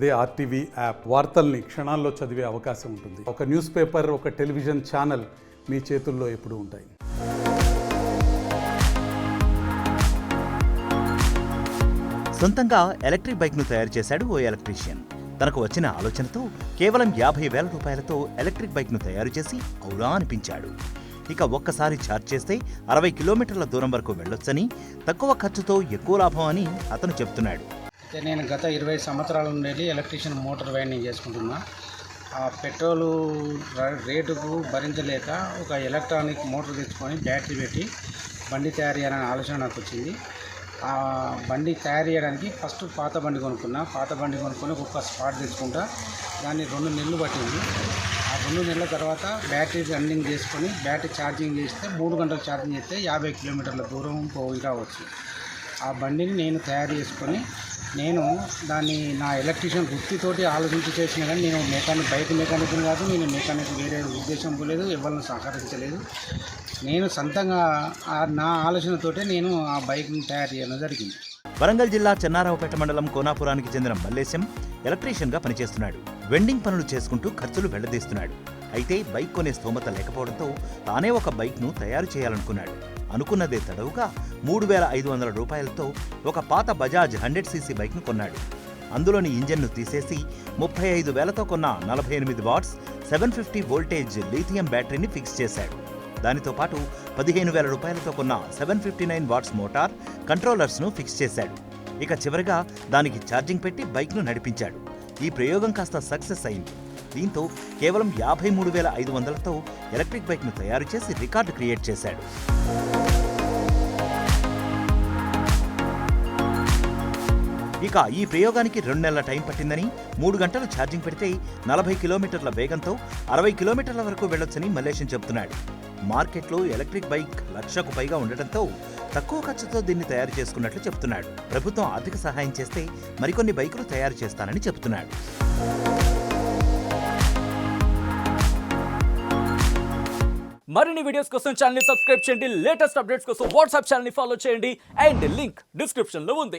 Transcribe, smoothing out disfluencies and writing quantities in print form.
అదే RTV app వార్తల్ని క్షణాల్లో చదివే అవకాశం ఉంటుంది. ఒక న్యూస్ పేపర్, ఒక టెలివిజన్ ఛానల్ మీ చేతుల్లో ఎప్పుడూ ఉంటాయి. సొంతంగా ఎలక్ట్రిక్ బైక్ను తయారు చేశాడు ఓ ఎలక్ట్రీషియన్. తనకు వచ్చిన ఆలోచనతో కేవలం 50,000 రూపాయలతో ఎలక్ట్రిక్ బైక్ను తయారు చేసి ఔరా అనిపించాడు. ఇక ఒక్కసారి ఛార్జ్ చేస్తే 60 కిలోమీటర్ల దూరం వరకు వెళ్ళొచ్చని, తక్కువ ఖర్చుతో ఎక్కువ లాభం అని అతను చెప్తున్నాడు. నేను గత 20 సంవత్సరాల నుండి ఎలక్ట్రీషియన్ మోటార్ వైండింగ్ చేసుకుంటున్నా. ఆ పెట్రోలు రేటుకు భరించలేక ఒక ఎలక్ట్రానిక్ మోటార్ తెచ్చుకొని బ్యాటరీ పెట్టి బండి తయారు చేయాలనే ఆలోచన నాకు వచ్చింది. ఆ బండి తయారు చేయడానికి ఫస్ట్ పాత బండి కొనుక్కున్నా. పాత బండి కొనుక్కొని ఒక్క స్పాట్ తెచ్చుకుంటా. దాన్ని 2 నెలలు పట్టింది. ఆ 2 నెలల తర్వాత బ్యాటరీ రన్నింగ్ చేసుకొని బ్యాటరీ ఛార్జింగ్ చేస్తే 3 గంటలు ఛార్జింగ్ చేస్తే 50 కిలోమీటర్ల దూరం పోయి రావచ్చు. ఆ బండిని నేను తయారు చేసుకొని నేను దాన్ని నా ఎలక్ట్రీషియన్ వృత్తితోటి ఆలోచించి చేసిన, కానీ నేను బైక్ మెకానిక్ని కాదు. నేను మెకానిక్ వేరే ఉద్దేశం లేదు, ఎవరిని సహకరించలేదు. నేను సొంతంగా నా ఆలోచనతోటే నేను ఆ బైక్ని తయారు చేయడం జరిగింది. వరంగల్ జిల్లా చెన్నారావుపేట మండలం కోనాపురానికి చెందిన మల్లేశం ఎలక్ట్రీషియన్గా పనిచేస్తున్నాడు. వెండింగ్ పనులు చేసుకుంటూ ఖర్చులు వెళ్లదీస్తున్నాడు. అయితే బైక్ కొనే స్తోమత లేకపోవడంతో తానే ఒక బైక్ను తయారు చేయాలనుకున్నాడు. అనుకున్నదే తడవుగా 3,500 రూపాయలతో ఒక పాత బజాజ్ 100cc బైక్ను కొన్నాడు. అందులోని ఇంజన్ను తీసేసి 35,000తో కొన్న 48 వాట్స్ 750 వోల్టేజ్ లీథియం బ్యాటరీని ఫిక్స్ చేశాడు. దానితో పాటు 15,000 రూపాయలతో కొన్న 759 వాట్స్ మోటార్ కంట్రోలర్స్ను ఫిక్స్ చేశాడు. ఇక చివరిగా దానికి ఛార్జింగ్ పెట్టి బైక్ను నడిపించాడు. ఈ ప్రయోగం కాస్త సక్సెస్ అయింది. దీంతో కేవలం 53,500తో ఎలక్ట్రిక్ బైక్ను తయారు చేసి రికార్డు క్రియేట్ చేశాడు. ఇక ఈ ప్రయోగానికి 2 నెలల టైం పట్టిందని, 3 గంటలు ఛార్జింగ్ పెడితే 40 కిలోమీటర్ల వేగంతో 60 కిలోమీటర్ల వరకు వెళ్లొచ్చని మల్లేశం చెబుతున్నాడు. మార్కెట్లో ఎలక్ట్రిక్ బైక్ 1,00,000కు పైగా ఉండటంతో తక్కువ ఖర్చుతో దీన్ని తయారు చేసుకున్నట్లు చెబుతున్నాడు. ప్రభుత్వం ఆర్థిక సహాయం చేస్తే మరికొన్ని బైకులు తయారు చేస్తానని చెబుతున్నాడు. మరిన్ని వీడియోస్ కోసం ఛానల్ ని సబ్స్క్రైబ్ చేయండి. లేటెస్ట్ అప్డేట్స్ కోసం వాట్సాప్ ఛానల్ ని ఫాలో చేయండి. అండ్ లింక్ డిస్క్రిప్షన్ లో ఉంది.